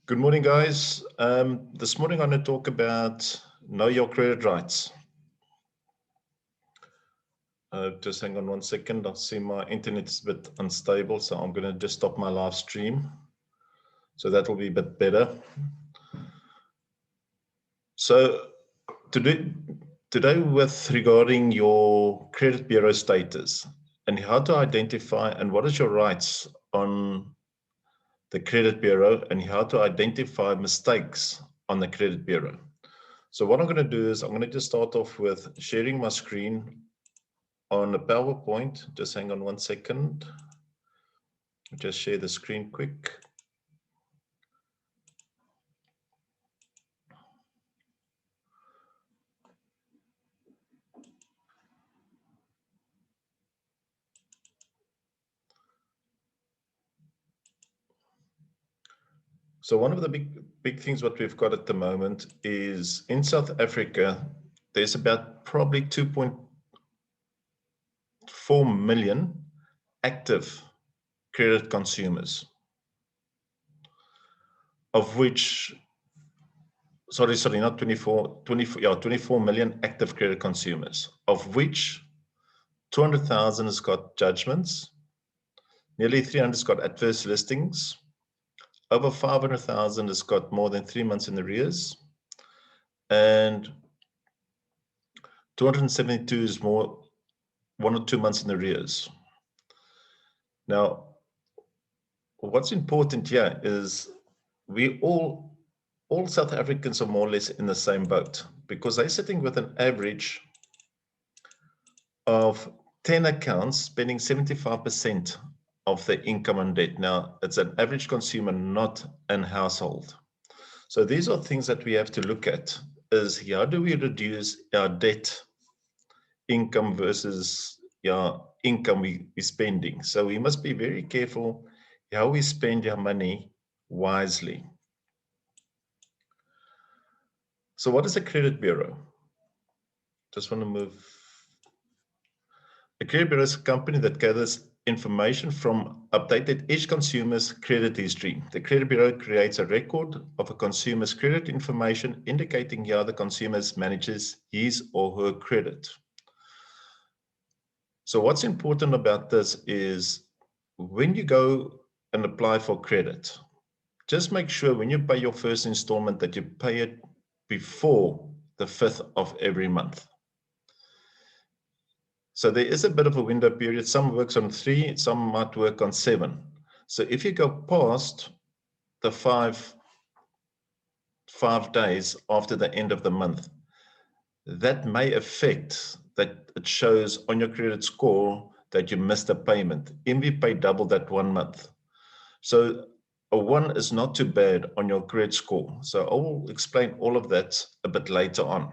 Good morning, guys. This morning I'm going to talk about know your credit rights. Just hang on 1 second. I see my internet is a bit unstable, so I'm going to just stop my live stream. So that will be a bit better. So today with regarding your credit bureau status and how to identify and what is your rights on the credit bureau and how to identify mistakes on the credit bureau. So what I'm going to do is I'm going to just start off with sharing my screen on a PowerPoint. Just hang on 1 second. Just share the screen quick. So one of the big things what we've got at the moment is in South Africa, there's about probably 2.4 million active credit consumers, of which, sorry, not 24 million active credit consumers, of which 200,000 has got judgments, nearly 300 has got adverse listings, over 500,000 has got more than 3 months in arrears, and 272 is more 1 or 2 months in arrears. Now, what's important here is we all South Africans are more or less in the same boat because they're sitting with an average of 10 accounts spending 75% of their income on debt. Now, it's an average consumer, not an household. So these are things that we have to look at, is how do we reduce our debt income versus income we're spending. So we must be very careful how we spend our money wisely. So what is a credit bureau? Just want to move. A credit bureau is a company that gathers information from updated each consumer's credit history. The credit bureau creates a record of a consumer's credit information indicating how the consumer manages his or her credit. So what's important about this is when you go and apply for credit, just make sure when you pay your first installment that you pay it before the 5th of every month. So there is a bit of a window period. Some works on 3, some might work on 7. So if you go past the 5 days after the end of the month, that may affect that it shows on your credit score that you missed a payment. MVPay double that 1 month. So a 1 is not too bad on your credit score. So I will explain all of that a bit later on.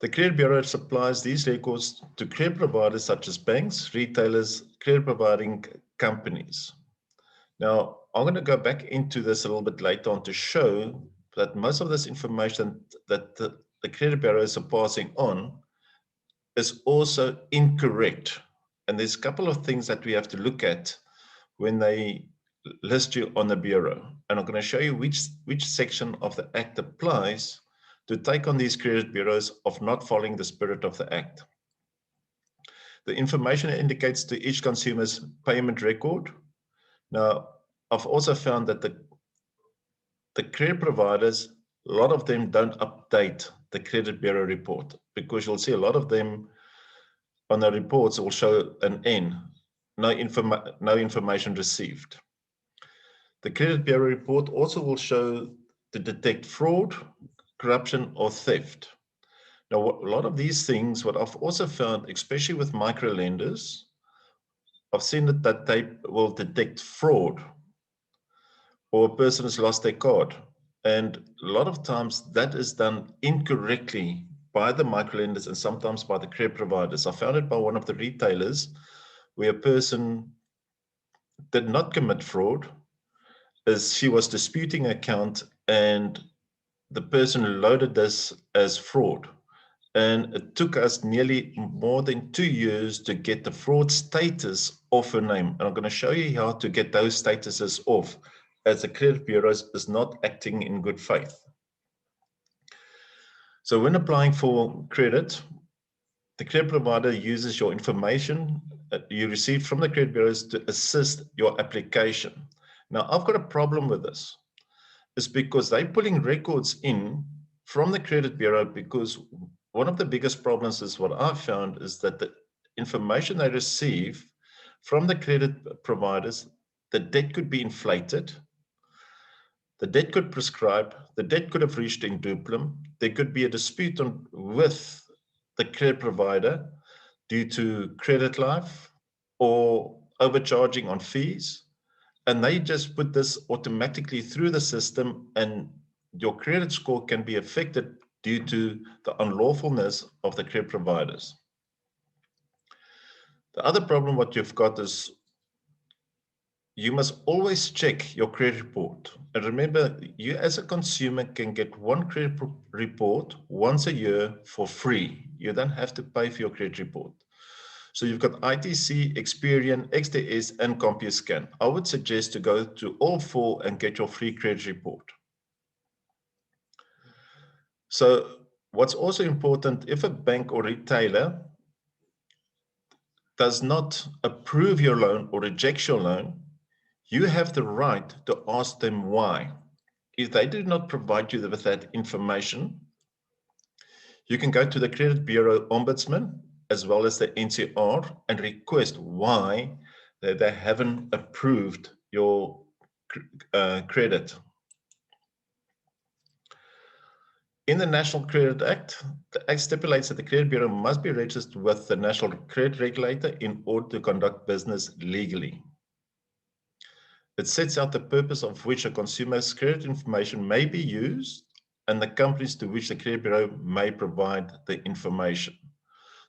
The Credit Bureau supplies these records to credit providers such as banks, retailers, credit providing companies. Now, I'm going to go back into this a little bit later on to show that most of this information that the Credit Bureaus are passing on is also incorrect. And there's a couple of things that we have to look at when they list you on the Bureau. And I'm going to show you which section of the Act applies to take on these credit bureaus of not following the spirit of the Act. The information indicates to each consumer's payment record. Now, I've also found that the credit providers, a lot of them don't update the credit bureau report because you'll see a lot of them on the reports will show an N, no information received. The credit bureau report also will show to detect fraud, corruption, or theft. Now, a lot of these things, what I've also found, especially with micro lenders, I've seen that they will detect fraud or a person has lost their card. And a lot of times that is done incorrectly by the micro lenders and sometimes by the credit providers. I found it by one of the retailers where a person did not commit fraud, as she was disputing an account and the person loaded this as fraud. And it took us nearly more than 2 years to get the fraud status off her name. And I'm going to show you how to get those statuses off, as the credit bureau is not acting in good faith. So when applying for credit, the credit provider uses your information you received from the credit bureaus to assist your application. Now, I've got a problem with this. It's because they're pulling records in from the credit bureau, because one of the biggest problems is what I've found is that the information they receive from the credit providers, the debt could be inflated, the debt could prescribe, the debt could have reached in duplum, there could be a dispute with the credit provider due to credit life or overcharging on fees. And they just put this automatically through the system, and your credit score can be affected due to the unlawfulness of the credit providers. The other problem what you've got is you must always check your credit report. And remember, you as a consumer can get one credit report once a year for free. You don't have to pay for your credit report. So you've got ITC, Experian, XDS, and CompuScan. I would suggest to go to all four and get your free credit report. So what's also important, if a bank or retailer does not approve your loan or reject your loan, you have the right to ask them why. If they do not provide you with that information, you can go to the Credit Bureau Ombudsman as well as the NCR and request why they haven't approved your credit. In the National Credit Act, the Act stipulates that the Credit Bureau must be registered with the National Credit Regulator in order to conduct business legally. It sets out the purpose of which a consumer's credit information may be used and the companies to which the Credit Bureau may provide the information.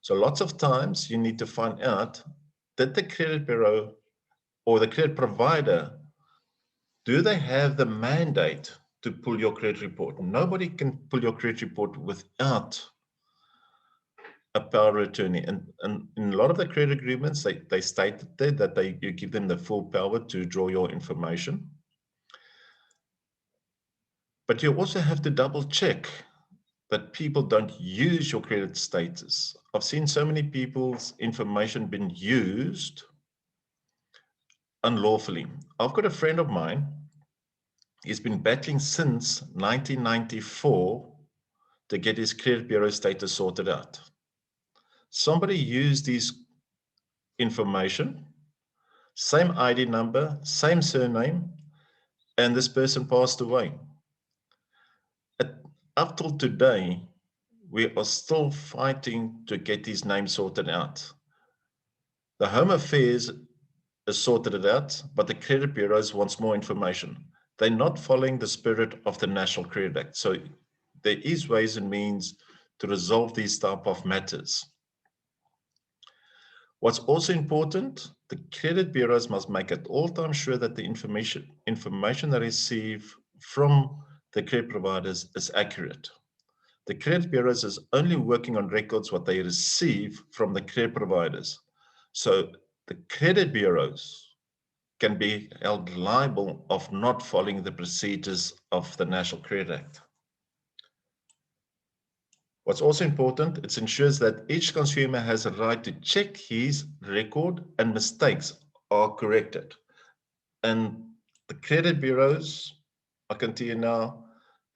So lots of times you need to find out that the Credit Bureau or the credit provider, do they have the mandate to pull your credit report? Nobody can pull your credit report without a power of attorney. And in a lot of the credit agreements, they stated there that you give them the full power to draw your information. But you also have to double check that people don't use your credit status. I've seen so many people's information been used unlawfully. I've got a friend of mine, he's been battling since 1994 to get his credit bureau status sorted out. Somebody used his information, same ID number, same surname, and this person passed away. Up till today, we are still fighting to get his name sorted out. The Home Affairs has sorted it out, but the credit bureaus wants more information. They're not following the spirit of the National Credit Act. So there is ways and means to resolve these type of matters. What's also important, the credit bureaus must make at all times sure that the information they receive from the credit providers is accurate. The credit bureaus is only working on records what they receive from the credit providers. So the credit bureaus can be held liable of not following the procedures of the National Credit Act. What's also important, it ensures that each consumer has a right to check his record and mistakes are corrected. And the credit bureaus, I can tell you now,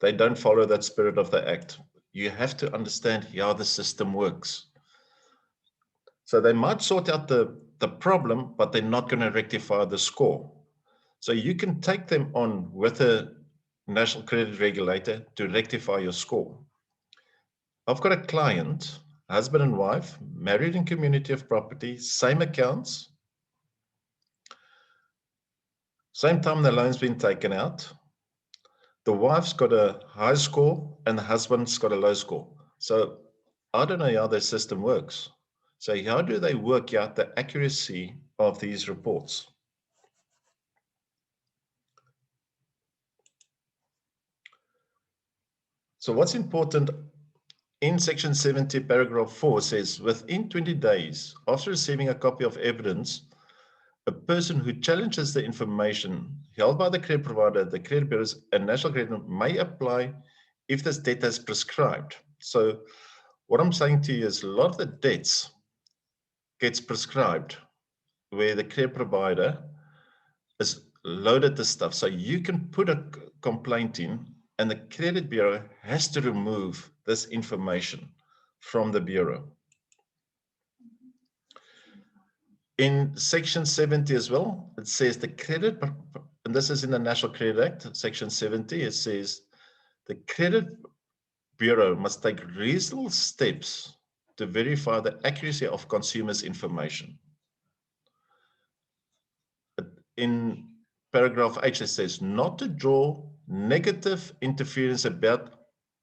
they don't follow that spirit of the Act. You have to understand how the system works. So they might sort out the problem, but they're not going to rectify the score. So you can take them on with a National Credit Regulator to rectify your score. I've got a client, husband and wife, married in community of property, same accounts, same time the loan's been taken out. The wife's got a high score and the husband's got a low score. So I don't know how their system works. So how do they work out the accuracy of these reports? So what's important, in section 70, paragraph 4 says, within 20 days after receiving a copy of evidence, a person who challenges the information held by the credit provider, the credit bureaus, and national credit may apply if this debt is prescribed. So what I'm saying to you is a lot of the debts gets prescribed where the credit provider is loaded the stuff. So you can put a complaint in and the credit bureau has to remove this information from the bureau. In section 70 as well, it says the credit, and this is in the National Credit Act, section 70, it says the credit bureau must take reasonable steps to verify the accuracy of consumers' information. In paragraph H, it says not to draw negative interference about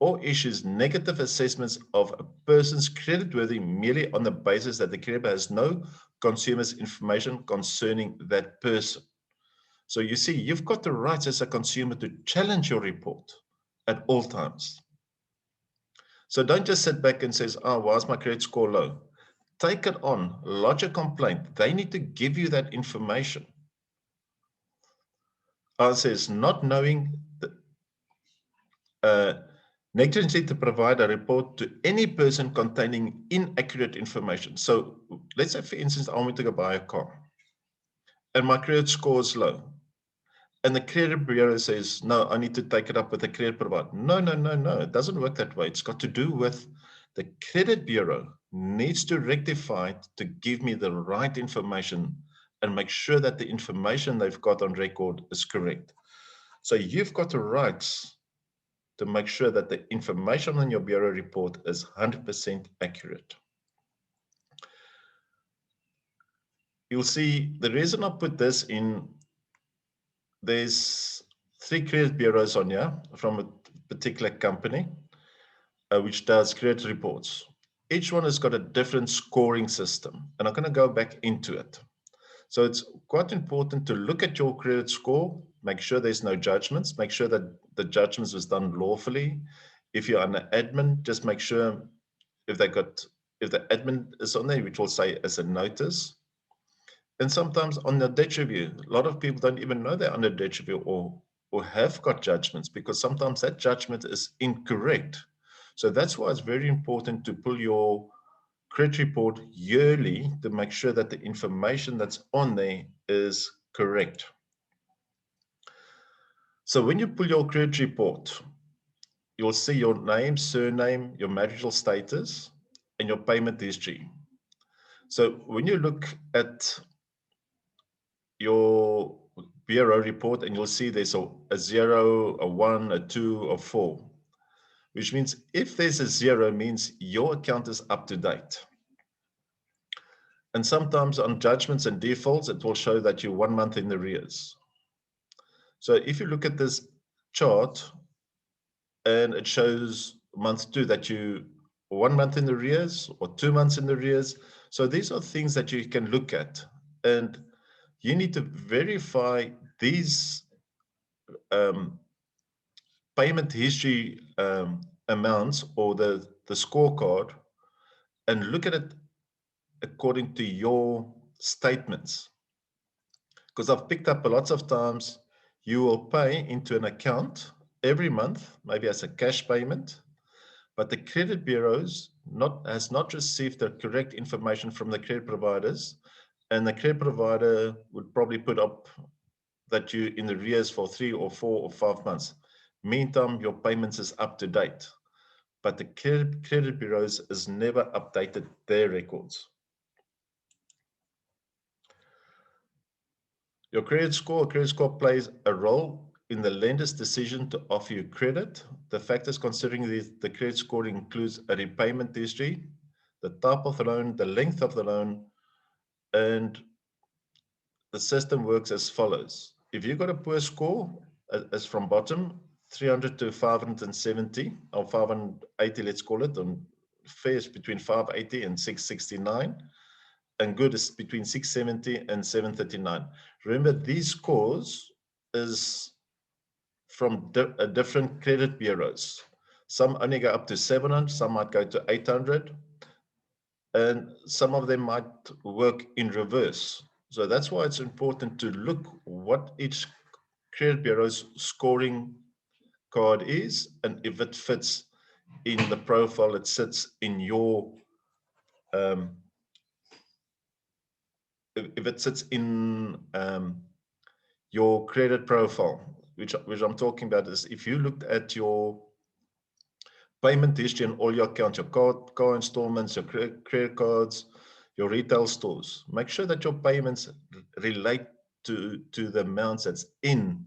or issues negative assessments of a person's creditworthy merely on the basis that the creditor has no consumer's information concerning that person. So you see, you've got the rights as a consumer to challenge your report at all times. So don't just sit back and say, oh, why is my credit score low? Take it on, lodge a complaint. They need to give you that information. It says not knowing negligently to provide a report to any person containing inaccurate information. So let's say, for instance, I want to go buy a car and my credit score is low. And the credit bureau says, no, I need to take it up with the credit provider. No, no, no, no. It doesn't work that way. It's got to do with the credit bureau needs to rectify it to give me the right information and make sure that the information they've got on record is correct. So you've got the rights to make sure that the information on your bureau report is 100% accurate. You'll see the reason I put this in, there's 3 credit bureaus on here from a particular company which does credit reports. Each one has got a different scoring system, and I'm going to go back into it. So it's quite important to look at your credit score, make sure there's no judgments, make sure that the judgments was done lawfully. If you're an admin, just make sure if the admin is on there, which will say as a notice. And sometimes on the debt review, a lot of people don't even know they're under debt review or have got judgments, because sometimes that judgment is incorrect. So that's why it's very important to pull your credit report yearly to make sure that the information that's on there is correct. So when you pull your credit report, you'll see your name, surname, your marital status, and your payment history. So when you look at your bureau report, and you'll see there's a 0, a 1, a 2, a 4, which means if there's a 0, means your account is up to date. And sometimes on judgments and defaults, it will show that you're 1 month in arrears. So if you look at this chart and it shows month 2 that you 1 month in arrears or 2 months in arrears. So these are things that you can look at, and you need to verify these payment history amounts or the scorecard and look at it according to your statements. Because I've picked up lots of times you will pay into an account every month, maybe as a cash payment, but the credit bureaus has not received the correct information from the credit providers, and the credit provider would probably put up that you in arrears for 3 or 4 or 5 months. Meantime, your payments is up to date, but the credit bureaus has never updated their records. Your credit score plays a role in the lender's decision to offer you credit. The factors considering the credit score includes a repayment history, the type of the loan, the length of the loan, and the system works as follows. If you've got a poor score, as from bottom, 300 to 570 or 580, let's call it, and fair is between 580 and 669. And good is between 670 and 739. Remember, these scores is from different credit bureaus. Some only go up to 700, some might go to 800, and some of them might work in reverse. So that's why it's important to look what each credit bureau's scoring card is, and if it fits in the profile that sits in your if it sits in your credit profile, which I'm talking about is if you looked at your payment history and all your accounts, your car installments, your credit cards, your retail stores, make sure that your payments relate to the amounts that's in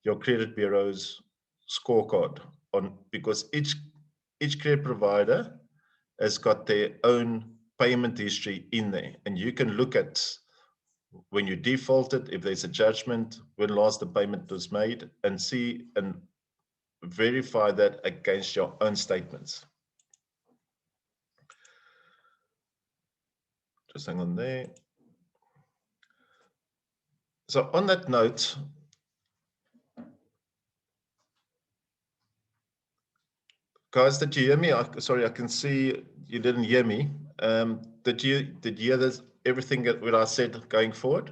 your credit bureau's scorecard, because each credit provider has got their own payment history in there, and you can look at when you defaulted, if there's a judgment, when last the payment was made, and see and verify that against your own statements. Just hang on there. So on that note, guys, did you hear me? Sorry, I can see you didn't hear me. Did you hear this, everything that what I said going forward?